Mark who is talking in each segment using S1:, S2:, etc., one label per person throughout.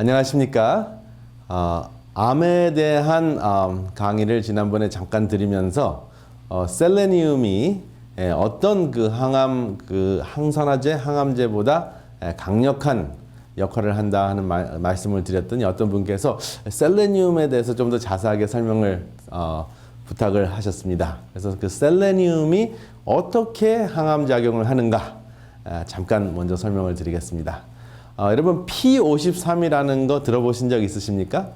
S1: 안녕하십니까. 암에 대한 강의를 지난번에 잠깐 드리면서 셀레니움이 어떤 항산화제, 항암제보다 강력한 역할을 한다 하는 말씀을 드렸더니 어떤 분께서 셀레니움에 대해서 좀 더 자세하게 설명을 부탁을 하셨습니다. 그래서 그 셀레니움이 어떻게 항암작용을 하는가 잠깐 먼저 설명을 드리겠습니다. 여러분 P53이라는 거 들어보신 적 있으십니까?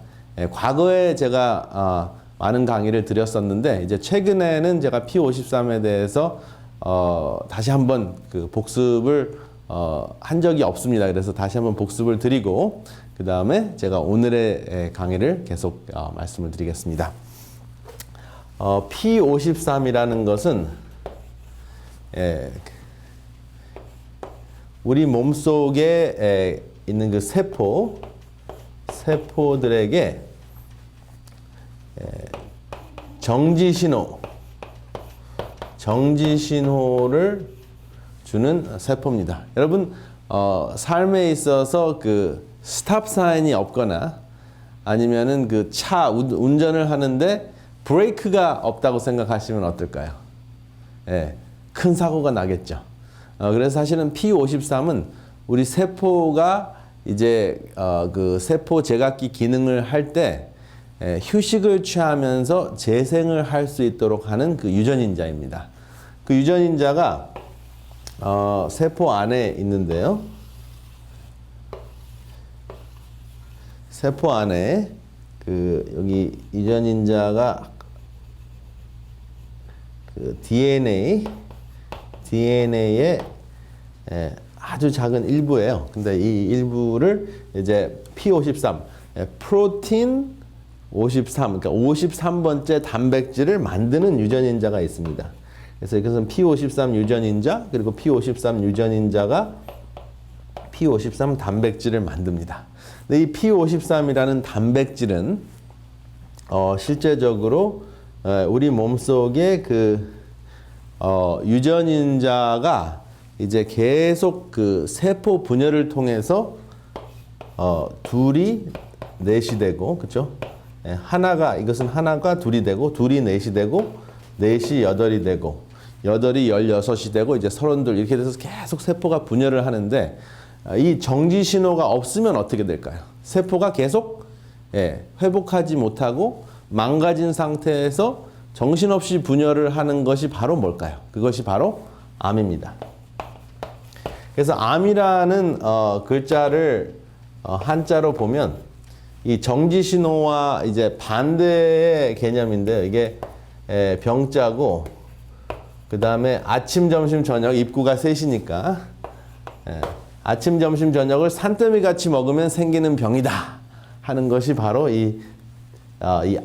S1: 과거에 제가 많은 강의를 드렸었는데 이제 최근에는 제가 P53에 대해서 다시 한번 그 복습을 한 적이 없습니다. 그래서 다시 한번 복습을 드리고 그 다음에 제가 오늘의 강의를 계속 말씀을 드리겠습니다. P53이라는 것은 우리 몸속에 있는 그 세포들에게 정지신호를 주는 세포입니다. 여러분 삶에 있어서 그 스탑 사인이 없거나 아니면은 그 차 운전을 하는데 브레이크가 없다고 생각하시면 어떨까요? 큰 사고가 나겠죠. 그래서 사실은 P53은 우리 세포가 이제 그 세포 제각기 기능을 할 때 휴식을 취하면서 재생을 할 수 있도록 하는 그 유전인자입니다. 그 유전인자가 세포 안에 있는데요. 세포 안에 그 여기 유전인자가 그 DNA의 아주 작은 일부예요. 근데 이 일부를 이제 P53, 프로틴 53, 그러니까 53번째 단백질을 만드는 유전인자가 있습니다. 그래서 이것은 P53 유전인자, 그리고 P53 유전인자가 P53 단백질을 만듭니다. 근데 이 P53이라는 단백질은 실제적으로 우리 몸속에 그 유전인자가 이제 계속 그 세포 분열을 통해서 둘이 넷이 되고, 그렇죠? 이것은 하나가 둘이 되고, 둘이 넷이 되고, 넷이 여덟이 되고, 여덟이 16이 되고, 이제 32 이렇게 돼서 계속 세포가 분열을 하는데 이 정지 신호가 없으면 어떻게 될까요? 세포가 계속 회복하지 못하고 망가진 상태에서 정신없이 분열을 하는 것이 바로 뭘까요? 그것이 바로 암입니다. 그래서 암이라는 글자를 한자로 보면 이 정지 신호와 이제 반대의 개념인데요. 이게 병자고 그 다음에 아침, 점심, 저녁 입구가 셋이니까 아침, 점심, 저녁을 산더미 같이 먹으면 생기는 병이다 하는 것이 바로 이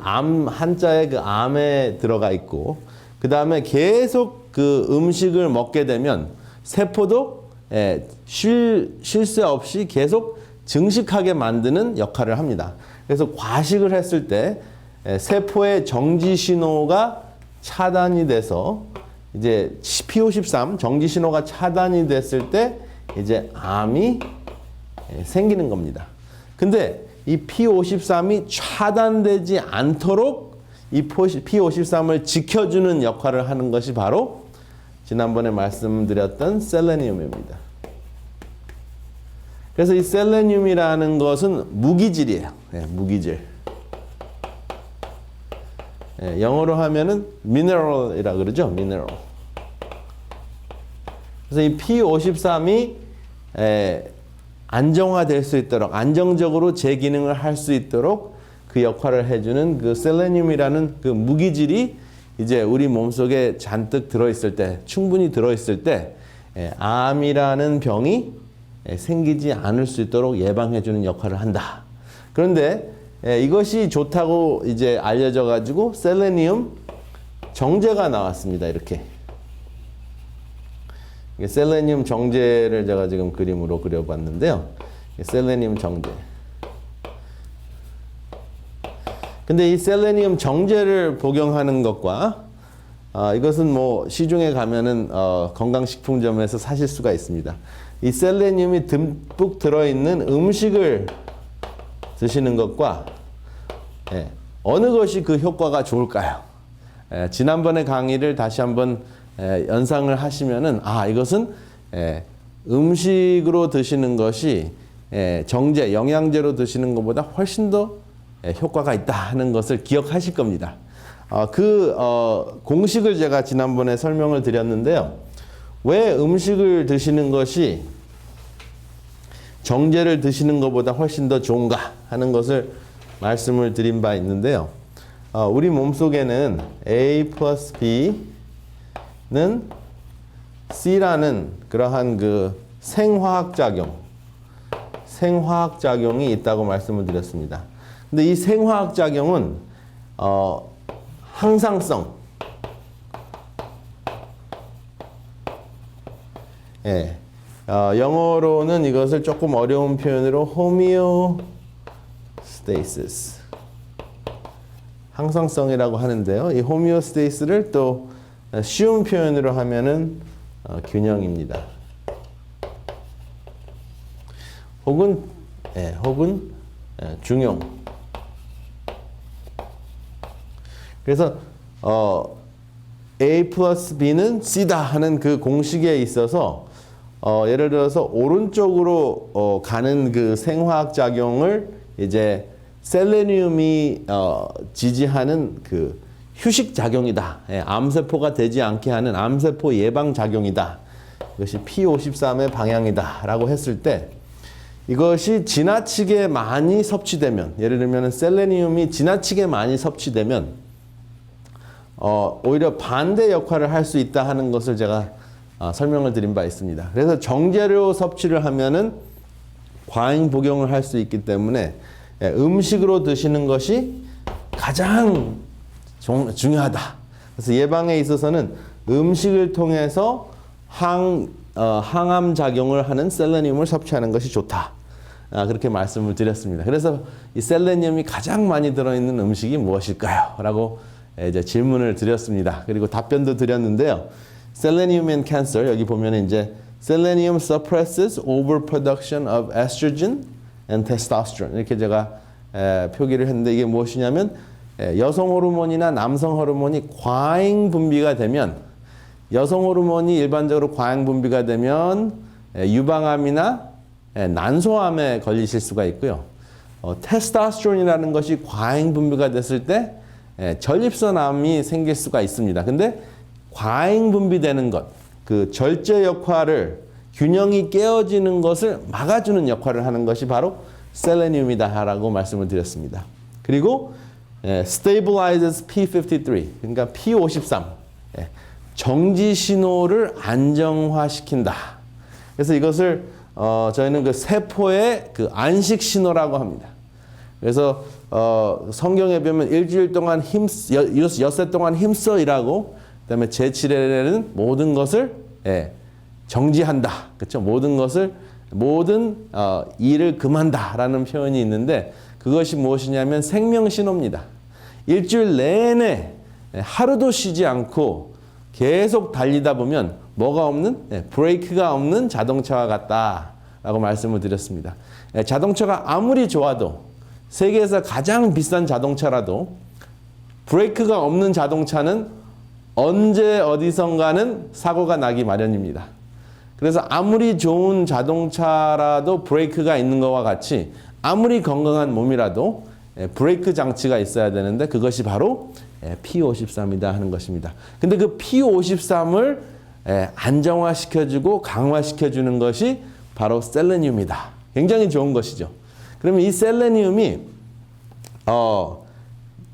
S1: 암 한자의 그 암에 들어가 있고 그 다음에 계속 그 음식을 먹게 되면 세포도 쉴 새 없이 계속 증식하게 만드는 역할을 합니다. 그래서 과식을 했을 때 세포의 정지 신호가 차단이 돼서 이제 P53 정지 신호가 차단이 됐을 때 이제 암이 생기는 겁니다. 근데 이 P53이 차단되지 않도록 이 P53을 지켜주는 역할을 하는 것이 바로 지난번에 말씀드렸던 셀레니움입니다. 그래서 이 셀레니움이라는 것은 무기질이에요. 무기질. 영어로 하면은 미네랄이라 그러죠. 미네랄. 그래서 이 P53이 안정화될 수 있도록 안정적으로 제 기능을 할 수 있도록 그 역할을 해주는 그 셀레니움이라는 그 무기질이 이제 우리 몸속에 잔뜩 들어있을 때 충분히 들어있을 때 암이라는 병이 생기지 않을 수 있도록 예방해주는 역할을 한다. 그런데 이것이 좋다고 이제 알려져 가지고 셀레니움 정제가 나왔습니다. 이렇게 셀레니움 정제를 제가 지금 그림으로 그려봤는데요. 셀레니움 정제. 근데 이 셀레니움 정제를 복용하는 것과 이것은 뭐 시중에 가면은 건강식품점에서 사실 수가 있습니다. 이 셀레니움이 듬뿍 들어있는 음식을 드시는 것과 어느 것이 그 효과가 좋을까요? 지난번의 강의를 다시 한번 연상을 하시면은 이것은 음식으로 드시는 것이 정제, 영양제로 드시는 것보다 훨씬 더 효과가 있다 하는 것을 기억하실 겁니다. 공식을 제가 지난번에 설명을 드렸는데요. 왜 음식을 드시는 것이 정제를 드시는 것보다 훨씬 더 좋은가 하는 것을 말씀을 드린 바 있는데요. 우리 몸속에는 A 플러스 B는 C라는 그러한 그 생화학작용이 있다고 말씀을 드렸습니다. 근데 이 생화학작용은 항상성, 영어로는 이것을 조금 어려운 표현으로 homeostasis, 항상성이라고 하는데요. 이 homeostatis를 또 쉬운 표현으로 하면은 균형입니다. 혹은 중용. 그래서 A 플러스 B는 C다 하는 그 공식에 있어서 예를 들어서 오른쪽으로 가는 그 생화학 작용을 이제 셀레늄이 지지하는 그 휴식 작용이다. 암세포가 되지 않게 하는 암세포 예방 작용이다. 이것이 P53의 방향이다 라고 했을 때 이것이 지나치게 많이 섭취되면, 예를 들면 셀레늄이 지나치게 많이 섭취되면 오히려 반대 역할을 할 수 있다 하는 것을 제가 설명을 드린 바 있습니다. 그래서 정제료 섭취를 하면은 과잉 복용을 할 수 있기 때문에 음식으로 드시는 것이 가장 중요하다. 그래서 예방에 있어서는 음식을 통해서 항암 작용을 하는 셀레늄을 섭취하는 것이 좋다. 그렇게 말씀을 드렸습니다. 그래서 이 셀레늄이 가장 많이 들어있는 음식이 무엇일까요? 라고 이제 질문을 드렸습니다. 그리고 답변도 드렸는데요. Selenium in cancer, 여기 보면 이제 Selenium suppresses overproduction of estrogen and testosterone. 이렇게 제가 표기를 했는데 이게 무엇이냐면 여성 호르몬이나 남성 호르몬이 과잉 분비가 되면, 여성 호르몬이 일반적으로 과잉 분비가 되면 유방암이나 난소암에 걸리실 수가 있고요. 테스토스테론이라는 것이 과잉 분비가 됐을 때 전립선암이 생길 수가 있습니다. 근데 과잉 분비되는 것, 그 절제 역할을, 균형이 깨어지는 것을 막아주는 역할을 하는 것이 바로 셀레늄이다라고 말씀을 드렸습니다. 그리고 stabilizes P53, 그러니까 P53, 정지 신호를 안정화시킨다. 그래서 이것을 저희는 그 세포의 그 안식 신호라고 합니다. 그래서 성경에 보면 일주일 동안 엿새 동안 힘써 일하고, 그다음에 제7일에는 모든 것을 정지한다. 그렇죠? 모든 일을 금한다라는 표현이 있는데 그것이 무엇이냐면 생명 신호입니다. 일주일 내내 하루도 쉬지 않고 계속 달리다 보면 뭐가 없는? 브레이크가 없는 자동차와 같다라고 말씀을 드렸습니다. 자동차가 아무리 좋아도, 세계에서 가장 비싼 자동차라도 브레이크가 없는 자동차는 언제 어디선가는 사고가 나기 마련입니다. 그래서 아무리 좋은 자동차라도 브레이크가 있는 것과 같이 아무리 건강한 몸이라도 브레이크 장치가 있어야 되는데 그것이 바로 P53이다 하는 것입니다. 근데 그 P53을 안정화시켜주고 강화시켜주는 것이 바로 셀레늄이다. 굉장히 좋은 것이죠. 그러면 이 셀레늄이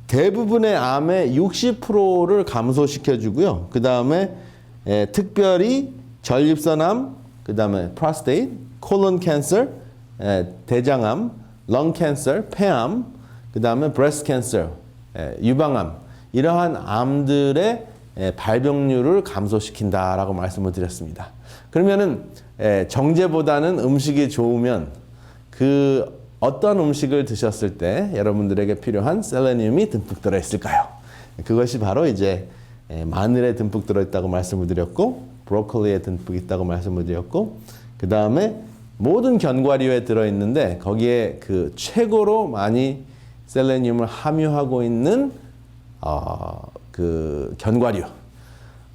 S1: 대부분의 암의 60%를 감소시켜주고요. 그 다음에 특별히 전립선암, 그 다음에 프로스테이트, 콜론 캔서, 대장암, 렁 캔서, 폐암, 그 다음에 브레스트 캔서, 유방암, 이러한 암들의 발병률을 감소시킨다라고 말씀을 드렸습니다. 그러면은 정제보다는 음식이 좋으면 그 어떤 음식을 드셨을 때 여러분들에게 필요한 셀레늄이 듬뿍 들어있을까요? 그것이 바로 이제 마늘에 듬뿍 들어있다고 말씀을 드렸고, 브로콜리에 듬뿍 있다고 말씀을 드렸고, 그 다음에 모든 견과류에 들어있는데 거기에 그 최고로 많이 셀레늄을 함유하고 있는 그 견과류.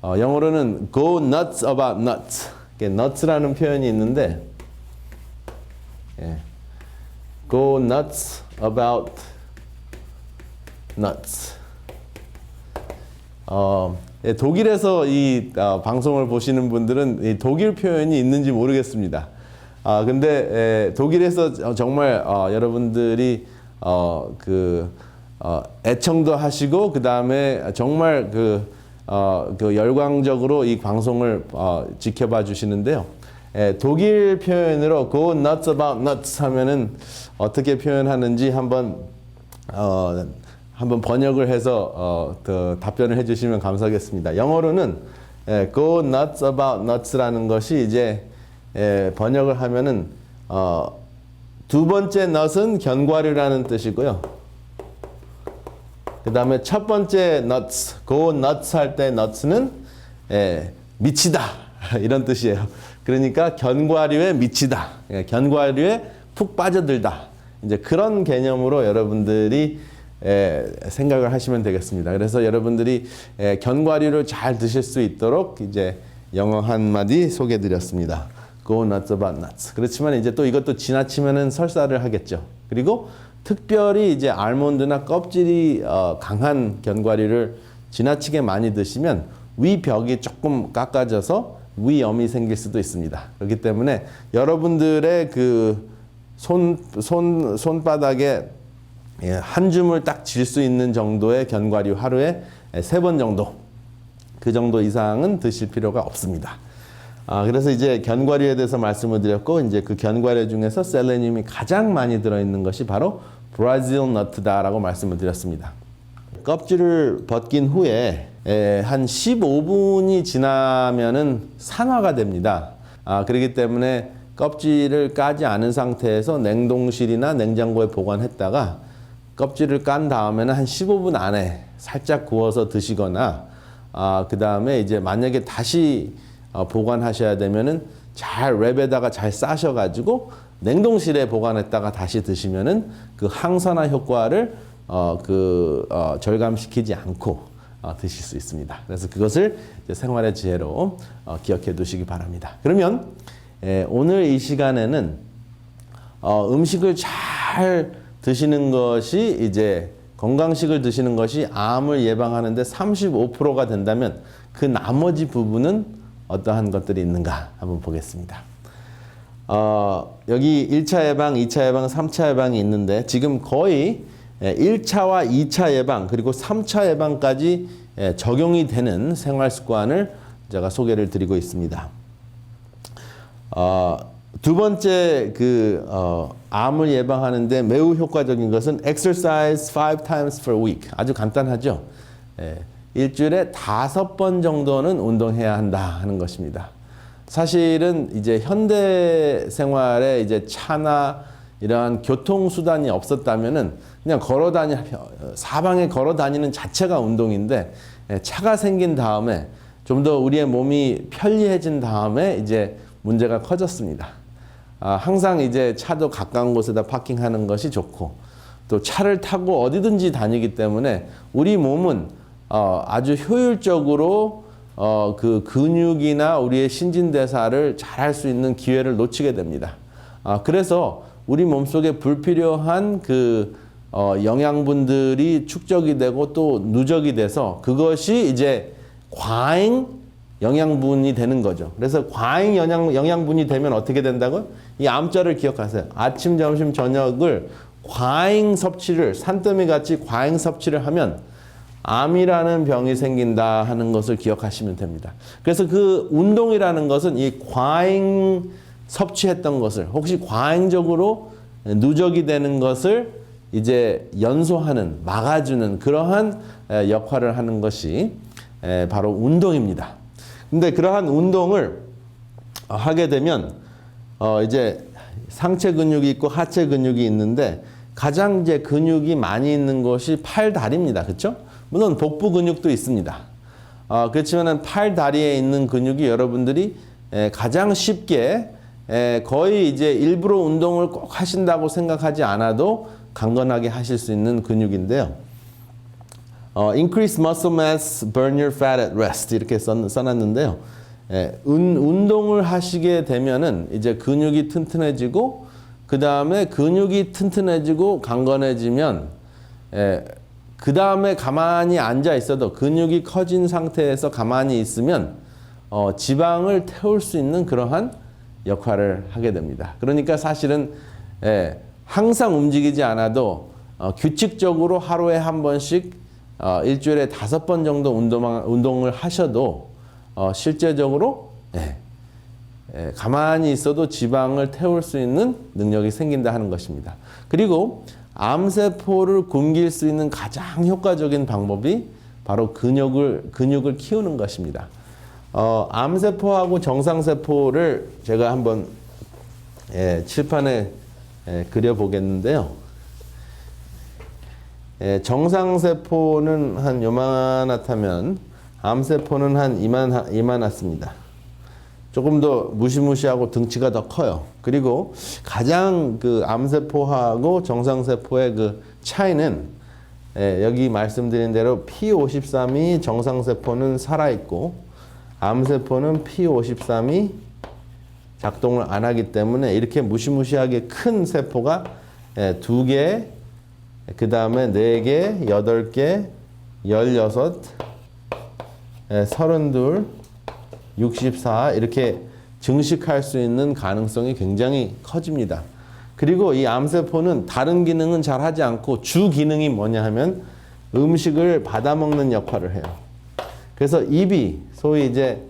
S1: 영어로는 go nuts about nuts. nuts라는 표현이 있는데 예. go nuts about nuts. 독일에서 이 방송을 보시는 분들은 이 독일 표현이 있는지 모르겠습니다. 근데 독일에서 정말 여러분들이 애청도 하시고 그 다음에 정말 그 열광적으로 이 방송을 지켜봐 주시는데요. 독일 표현으로 go nuts about nuts 하면은 어떻게 표현하는지 한번 번역을 해서 답변을 해주시면 감사하겠습니다. 영어로는 go nuts about nuts라는 것이 이제 번역을 하면은 두 번째 nut은 견과류라는 뜻이고요. 그 다음에 첫 번째 nuts, go nuts 할 때 nuts는 미치다 이런 뜻이에요. 그러니까 견과류에 미치다, 견과류에 푹 빠져들다. 이제 그런 개념으로 여러분들이 생각을 하시면 되겠습니다. 그래서 여러분들이 견과류를 잘 드실 수 있도록 이제 영어 한마디 소개해드렸습니다. Go nuts about nuts. 그렇지만 이제 또 이것도 지나치면은 설사를 하겠죠. 그리고 특별히 이제 알몬드나 껍질이 강한 견과류를 지나치게 많이 드시면 위벽이 조금 깎아져서 위염이 생길 수도 있습니다. 그렇기 때문에 여러분들의 그 손바닥에 한 줌을 딱 쥘 수 있는 정도의 견과류 하루에 3번 정도, 그 정도 이상은 드실 필요가 없습니다. 그래서 이제 견과류에 대해서 말씀을 드렸고, 이제 그 견과류 중에서 셀레늄이 가장 많이 들어있는 것이 바로 브라질 너트다라고 말씀을 드렸습니다. 껍질을 벗긴 후에 한 15분이 지나면은 산화가 됩니다. 그렇기 때문에 껍질을 까지 않은 상태에서 냉동실이나 냉장고에 보관했다가 껍질을 깐 다음에는 한 15분 안에 살짝 구워서 드시거나, 그 다음에 이제 만약에 다시 보관하셔야 되면은 잘 랩에다가 잘 싸셔가지고 냉동실에 보관했다가 다시 드시면은 그 항산화 효과를 절감시키지 않고 드실 수 있습니다. 그래서 그것을 이제 생활의 지혜로 기억해 두시기 바랍니다. 그러면 오늘 이 시간에는 음식을 잘 드시는 것이 이제 건강식을 드시는 것이 암을 예방하는데 35%가 된다면 그 나머지 부분은 어떠한 것들이 있는가 한번 보겠습니다. 여기 1차 예방, 2차 예방, 3차 예방이 있는데 지금 거의 1차와 2차 예방 그리고 3차 예방까지 적용이 되는 생활 습관을 제가 소개를 드리고 있습니다. 두 번째 암을 예방하는데 매우 효과적인 것은 exercise 5 times per week. 아주 간단하죠. 일주일에 5번 정도는 운동해야 한다 하는 것입니다. 사실은 이제 현대 생활에 이제 차나 이러한 교통수단이 없었다면은 그냥 사방에 걸어 다니는 자체가 운동인데, 차가 생긴 다음에 좀 더 우리의 몸이 편리해진 다음에 이제 문제가 커졌습니다. 항상 이제 차도 가까운 곳에다 파킹하는 것이 좋고, 또 차를 타고 어디든지 다니기 때문에 우리 몸은 아주 효율적으로 그 근육이나 우리의 신진대사를 잘 할 수 있는 기회를 놓치게 됩니다. 그래서 우리 몸속에 불필요한 영양분들이 축적이 되고 또 누적이 돼서 그것이 이제 과잉 영양분이 되는 거죠. 그래서 과잉 영양분이 되면 어떻게 된다고요? 이 암자를 기억하세요. 아침, 점심, 저녁을 과잉 섭취를, 산더미 같이 과잉 섭취를 하면 암이라는 병이 생긴다 하는 것을 기억하시면 됩니다. 그래서 그 운동이라는 것은 이 과잉 섭취했던 것을 혹시 과잉적으로 누적이 되는 것을 이제 연소하는, 막아주는 그러한 역할을 하는 것이 바로 운동입니다. 근데 그러한 운동을 하게 되면 이제 상체 근육이 있고 하체 근육이 있는데 가장 이제 근육이 많이 있는 것이 팔, 다리입니다. 그렇죠? 물론 복부 근육도 있습니다. 그렇지만 팔, 다리에 있는 근육이 여러분들이 가장 쉽게 거의 이제 일부러 운동을 꼭 하신다고 생각하지 않아도 강건하게 하실 수 있는 근육인데요. Increase muscle mass, burn your fat at rest 이렇게 써놨는데요. 운동을 하시게 되면은 이제 근육이 튼튼해지고 그 다음에 근육이 튼튼해지고 강건해지면 그 다음에 가만히 앉아 있어도 근육이 커진 상태에서 가만히 있으면 지방을 태울 수 있는 그러한 역할을 하게 됩니다. 그러니까 사실은 항상 움직이지 않아도 규칙적으로 하루에 한 번씩 일주일에 5번 정도 운동을 하셔도 실제적으로 가만히 있어도 지방을 태울 수 있는 능력이 생긴다 하는 것입니다. 그리고 암세포를 굶길 수 있는 가장 효과적인 방법이 바로 근육을 키우는 것입니다. 암세포하고 정상세포를 제가 한번 칠판에 그려보겠는데요. 정상세포는 한 요만하다면 암세포는 한 이만하습니다. 조금 더 무시무시하고 등치가 더 커요. 그리고 가장 그 암세포하고 정상세포의 그 차이는 여기 말씀드린 대로 P53이 정상세포는 살아있고 암세포는 P53이 작동을 안 하기 때문에 이렇게 무시무시하게 큰 세포가 2개, 그 다음에 4개, 8개, 16, 32, 64 이렇게 증식할 수 있는 가능성이 굉장히 커집니다. 그리고 이 암세포는 다른 기능은 잘 하지 않고 주 기능이 뭐냐 하면 음식을 받아먹는 역할을 해요. 그래서 입이 소위 이제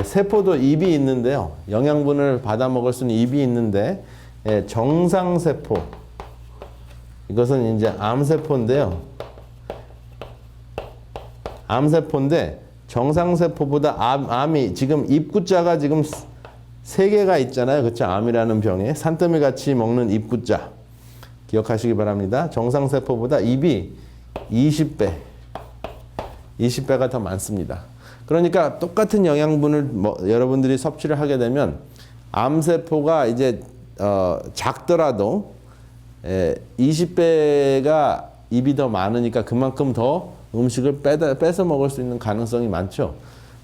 S1: 세포도 입이 있는데요. 영양분을 받아먹을 수 있는 입이 있는데 정상세포 이것은 이제 암세포인데요. 암세포인데 정상세포보다 암이 지금 입구자가 지금 3개가 있잖아요. 그렇죠? 암이라는 병에 산더미 같이 먹는 입구자 기억하시기 바랍니다. 정상세포보다 입이 20배가 더 많습니다. 그러니까 똑같은 영양분을 여러분들이 섭취를 하게 되면 암세포가 이제 작더라도 20배가 입이 더 많으니까 그만큼 더 음식을 뺏어 먹을 수 있는 가능성이 많죠.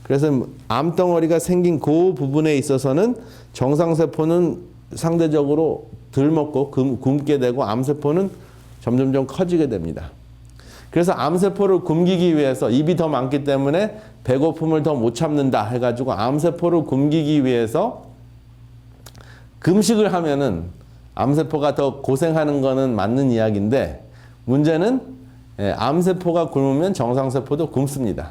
S1: 그래서 암덩어리가 생긴 그 부분에 있어서는 정상세포는 상대적으로 덜 먹고 굶게 되고 암세포는 점점점 커지게 됩니다. 그래서 암세포를 굶기기 위해서 입이 더 많기 때문에 배고픔을 더 못 참는다 해가지고 암세포를 굶기기 위해서 금식을 하면은 암세포가 더 고생하는 거는 맞는 이야기인데 문제는 암세포가 굶으면 정상세포도 굶습니다.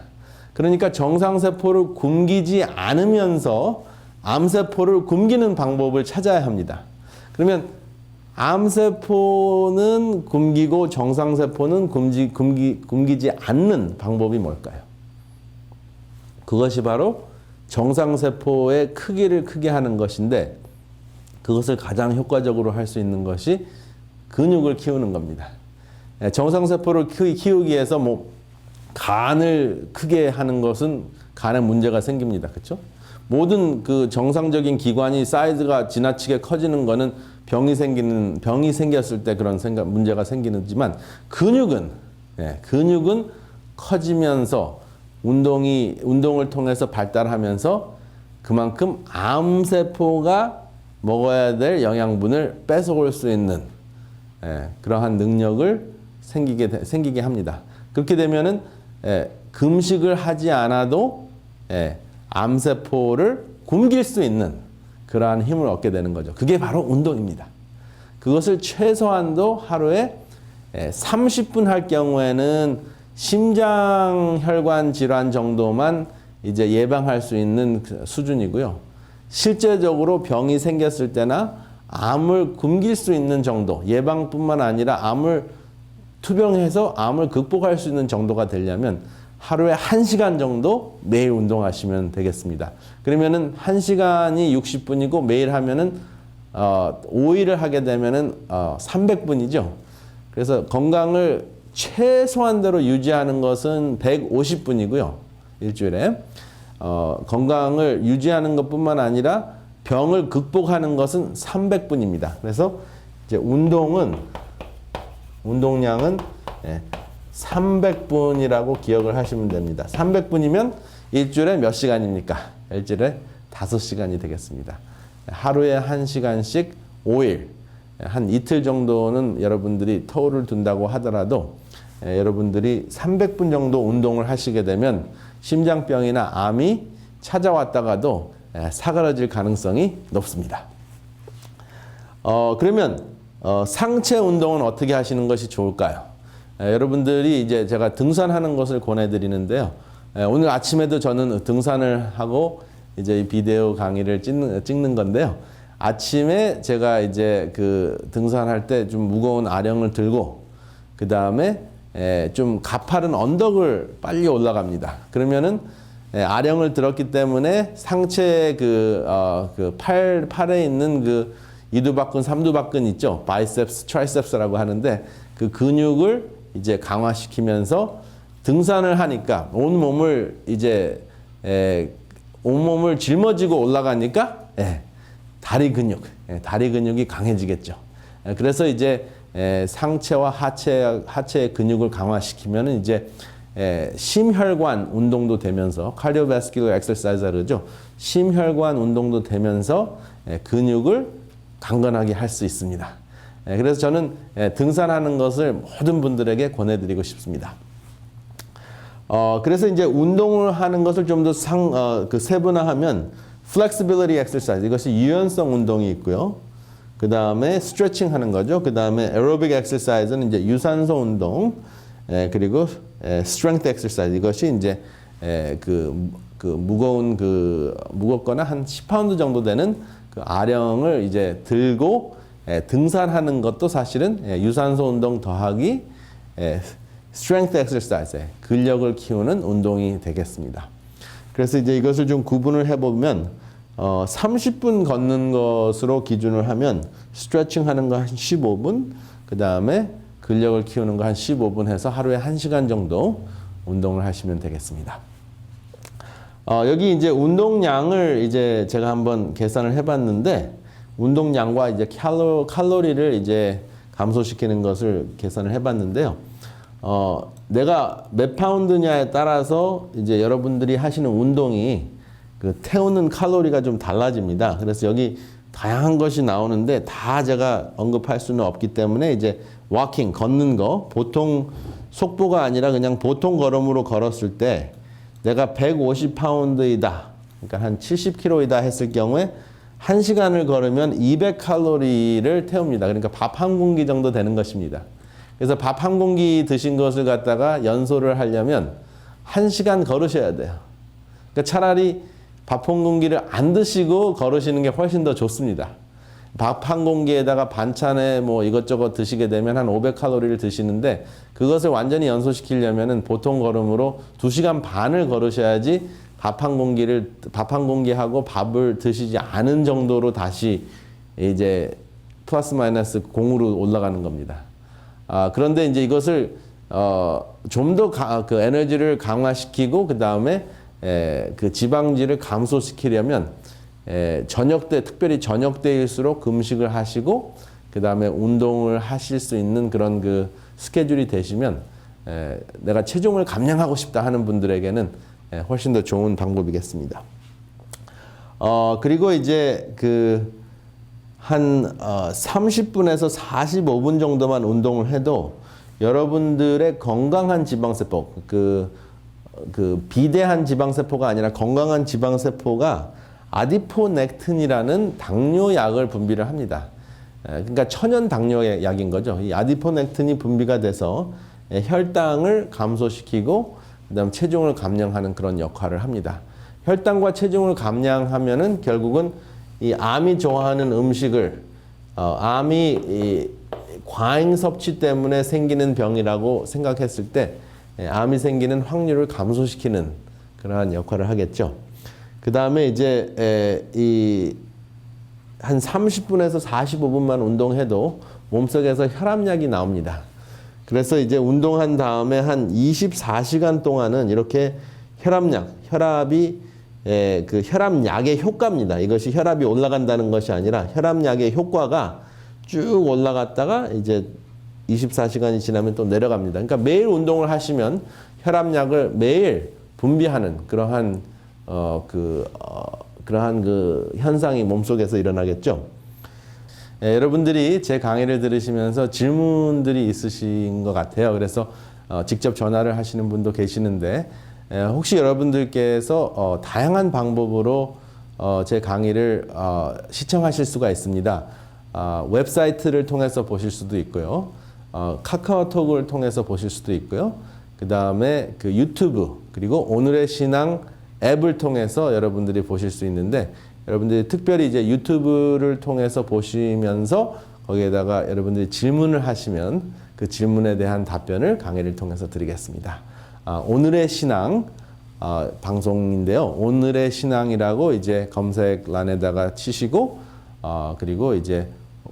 S1: 그러니까 정상세포를 굶기지 않으면서 암세포를 굶기는 방법을 찾아야 합니다. 그러면 암세포는 굶기고 정상세포는 굶기지 않는 방법이 뭘까요? 그것이 바로 정상세포의 크기를 크게 하는 것인데 그것을 가장 효과적으로 할 수 있는 것이 근육을 키우는 겁니다. 정상세포를 키우기 위해서 간을 크게 하는 것은 간에 문제가 생깁니다. 그렇죠? 모든 그 정상적인 기관이 사이즈가 지나치게 커지는 거는 병이 생겼을 때 그런 문제가 생기지만 근육은 커지면서 운동을 통해서 발달하면서 그만큼 암세포가 먹어야 될 영양분을 뺏어올 수 있는 그러한 능력을 생기게 합니다. 그렇게 되면은 금식을 하지 않아도 암세포를 굶길 수 있는 그러한 힘을 얻게 되는 거죠. 그게 바로 운동입니다. 그것을 최소한도 하루에 30분 할 경우에는 심장혈관 질환 정도만 이제 예방할 수 있는 수준이고요. 실제적으로 병이 생겼을 때나 암을 굶길 수 있는 정도, 예방뿐만 아니라 암을 투병해서 암을 극복할 수 있는 정도가 되려면 하루에 1시간 정도 매일 운동하시면 되겠습니다. 그러면은 1시간이 60분이고 매일 하면은 5일을 하게 되면은 300분이죠. 그래서 건강을 최소한대로 유지하는 것은 150분이고요. 일주일에. 건강을 유지하는 것뿐만 아니라 병을 극복하는 것은 300분입니다. 그래서 이제 운동량은 300분이라고 기억을 하시면 됩니다. 300분이면 일주일에 몇 시간입니까? 일주일에 5시간이 되겠습니다. 하루에 1시간씩 5일, 한 이틀 정도는 여러분들이 터울을 둔다고 하더라도 여러분들이 300분 정도 운동을 하시게 되면 심장병이나 암이 찾아왔다가도 사그라질 가능성이 높습니다. 그러면 상체 운동은 어떻게 하시는 것이 좋을까요? 여러분들이 이제 제가 등산하는 것을 권해드리는데요. 오늘 아침에도 저는 등산을 하고 이제 이 비디오 강의를 찍는 건데요. 아침에 제가 이제 그 등산할 때 좀 무거운 아령을 들고 그 다음에 좀 가파른 언덕을 빨리 올라갑니다. 그러면은 아령을 들었기 때문에 상체의 팔에 있는 그 이두박근, 삼두박근 있죠. 바이셉스, 트라이셉스라고 하는데 그 근육을 이제 강화시키면서 등산을 하니까 온몸을 짊어지고 올라가니까 다리 근육이 강해지겠죠. 그래서 이제 상체와 하체의 근육을 강화시키면은 이제 심혈관 운동도 되면서 cardiovascular exercise라 그러죠. 심혈관 운동도 되면서 근육을 강건하게 할 수 있습니다. 그래서 저는 등산하는 것을 모든 분들에게 권해드리고 싶습니다. 그래서 이제 운동을 하는 것을 좀 더 세분화하면 flexibility exercise 이것이 유연성 운동이 있고요. 그 다음에 스트레칭 하는 거죠. 그 다음에 aerobic exercise는 이제 유산소 운동, 그리고 strength exercise 이것이 이제 무겁거나 한 10파운드 정도 되는 그 아령을 이제 들고 등산하는 것도 사실은 유산소 운동 더하기 strength exercise, 근력을 키우는 운동이 되겠습니다. 그래서 이제 이것을 좀 구분을 해보면 30분 걷는 것으로 기준을 하면 스트레칭 하는 거 한 15분, 그 다음에 근력을 키우는 거 한 15분 해서 하루에 1시간 정도 운동을 하시면 되겠습니다. 여기 이제 운동량을 이제 제가 한번 계산을 해봤는데 운동량과 이제 칼로리를 이제 감소시키는 것을 계산을 해봤는데요. 내가 몇 파운드냐에 따라서 이제 여러분들이 하시는 운동이 그 태우는 칼로리가 좀 달라집니다. 그래서 여기 다양한 것이 나오는데 다 제가 언급할 수는 없기 때문에 이제 워킹, 걷는 거, 보통 속보가 아니라 그냥 보통 걸음으로 걸었을 때 내가 150파운드이다, 그러니까 한 70kg이다 했을 경우에 1시간을 걸으면 200칼로리를 태웁니다. 그러니까 밥 한 공기 정도 되는 것입니다. 그래서 밥 한 공기 드신 것을 갖다가 연소를 하려면 1시간 걸으셔야 돼요. 그러니까 차라리 밥 한 공기를 안 드시고 걸으시는 게 훨씬 더 좋습니다. 밥 한 공기에다가 반찬에 뭐 이것저것 드시게 되면 한 500칼로리를 드시는데 그것을 완전히 연소시키려면은 보통 걸음으로 2시간 반을 걸으셔야지 밥 한 공기하고 밥을 드시지 않은 정도로 다시 이제 플러스 마이너스 0으로 올라가는 겁니다. 그런데 이제 이것을 좀 더 그 에너지를 강화시키고 그 다음에 그 지방질을 감소시키려면 저녁 때, 특별히 저녁 때일수록 금식을 하시고 그 다음에 운동을 하실 수 있는 그런 그 스케줄이 되시면 내가 체중을 감량하고 싶다 하는 분들에게는 훨씬 더 좋은 방법이겠습니다. 그리고 이제 그 한 30분에서 45분 정도만 운동을 해도 여러분들의 건강한 지방세포, 그 비대한 지방세포가 아니라 건강한 지방세포가 아디포넥틴이라는 당뇨약을 분비를 합니다. 그러니까 천연 당뇨약인 거죠. 이 아디포넥틴이 분비가 돼서 혈당을 감소시키고 그다음 체중을 감량하는 그런 역할을 합니다. 혈당과 체중을 감량하면은 결국은 이 암이 좋아하는 음식을 암이 이 과잉 섭취 때문에 생기는 병이라고 생각했을 때 암이 생기는 확률을 감소시키는 그러한 역할을 하겠죠. 그 다음에 이제 한 30분에서 45분만 운동해도 몸속에서 혈압약이 나옵니다. 그래서 이제 운동한 다음에 한 24시간 동안은 이렇게 혈압이 그 혈압약의 효과입니다. 이것이 혈압이 올라간다는 것이 아니라 혈압약의 효과가 쭉 올라갔다가 이제 24시간이 지나면 또 내려갑니다. 그러니까 매일 운동을 하시면 혈압약을 매일 분비하는 그러한 그러한 그 현상이 몸속에서 일어나겠죠. 여러분들이 제 강의를 들으시면서 질문들이 있으신 것 같아요. 그래서 직접 전화를 하시는 분도 계시는데 혹시 여러분들께서 다양한 방법으로 제 강의를 시청하실 수가 있습니다. 웹사이트를 통해서 보실 수도 있고요. 카카오톡을 통해서 보실 수도 있고요. 그 다음에 그 유튜브 그리고 오늘의 신앙 앱을 통해서 여러분들이 보실 수 있는데 여러분들이 특별히 이제 유튜브를 통해서 보시면서 거기에다가 여러분들이 질문을 하시면 그 질문에 대한 답변을 강의를 통해서 드리겠습니다. 오늘의 신앙 방송인데요. 오늘의 신앙이라고 이제 검색란에다가 치시고 그리고 이제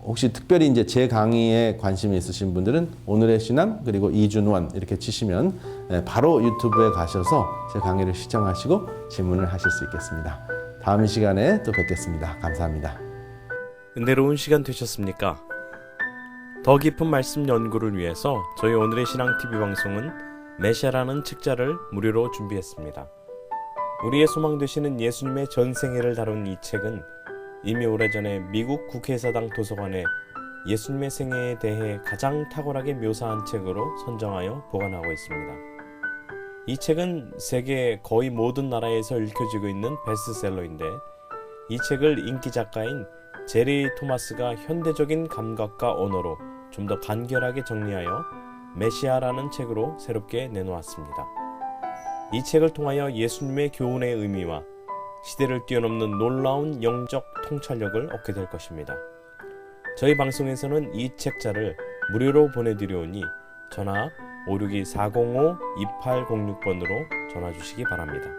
S1: 혹시 특별히 이제 제 강의에 관심이 있으신 분들은 오늘의 신앙 그리고 이준원 이렇게 치시면 바로 유튜브에 가셔서 제 강의를 시청하시고 질문을 하실 수 있겠습니다. 다음 시간에 또 뵙겠습니다. 감사합니다.
S2: 은혜로운 시간 되셨습니까? 더 깊은 말씀 연구를 위해서 저희 오늘의 신앙 TV 방송은 메시아라는 책자를 무료로 준비했습니다. 우리의 소망 되시는 예수님의 전생애를 다룬 이 책은 이미 오래전에 미국 국회의사당 도서관에 예수님의 생애에 대해 가장 탁월하게 묘사한 책으로 선정하여 보관하고 있습니다. 이 책은 세계 거의 모든 나라에서 읽혀지고 있는 베스트셀러인데 이 책을 인기 작가인 제리 토마스가 현대적인 감각과 언어로 좀 더 간결하게 정리하여 메시아라는 책으로 새롭게 내놓았습니다. 이 책을 통하여 예수님의 교훈의 의미와 시대를 뛰어넘는 놀라운 영적 통찰력을 얻게 될 것입니다. 저희 방송에서는 이 책자를 무료로 보내드려오니 전화 562-405-2806번으로 전화 주시기 바랍니다.